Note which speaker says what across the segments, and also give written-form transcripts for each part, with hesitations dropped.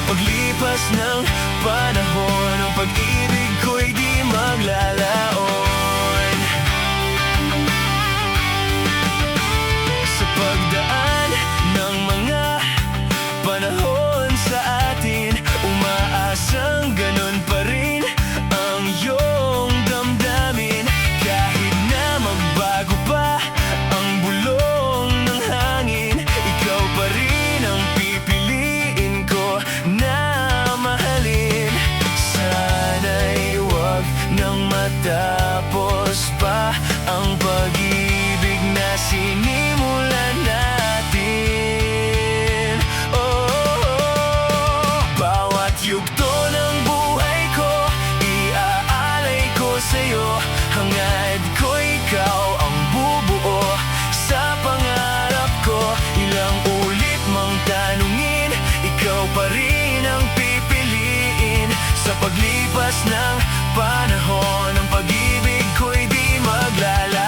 Speaker 1: paglipas ng panahon, ang pag-ibig ko'y di maglalaon. Sa pagdaan ng mga panahon sa atin, umaasang ganun pa rin ang iyong damdamin. Kahit na magbago pa ang bulong ng hangin, ikaw pa rin ang pipiliin ko na mahalin. Sana'y huwag nang matapos pa ang pag-ibig na sinimulan natin. Bawat yugto ng buhay ko, iaalay ko sa'yo. Hangad ko ikaw ang bubuo sa pangarap ko. Ilang ulit mang tanungin, ikaw pa rin ang pipiliin. Sa paglipas ng panahon, ang pag-ibig ko'y di maglalaon.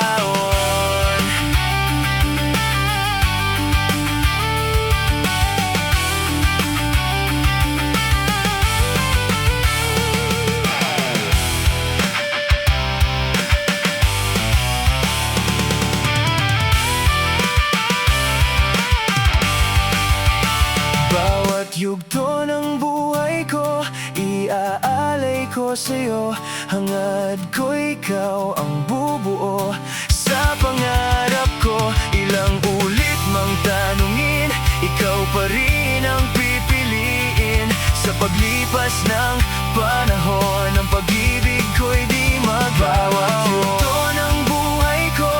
Speaker 1: Bawat yugto ng buhay ko, iaalay ko sa'yo. Hangad ko ikaw ang bubuo sa pangarap ko. Ilang ulit mang tanungin, ikaw pa rin ang pipiliin. Sa paglipas ng panahon, ang pag-ibig ko'y di magbabago. Bawat yugto ng buhay ko,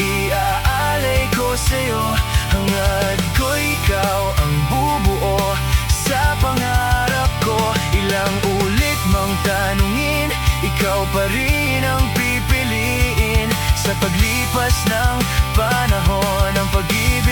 Speaker 1: iaalay ko sa'yo. Hangad ko ikaw ang bubuo sa pangarap ko. Ilang ulit mang tanungin, ikaw pa rin ang pipiliin. Sa paglipas ng panahon, ang pag-ibig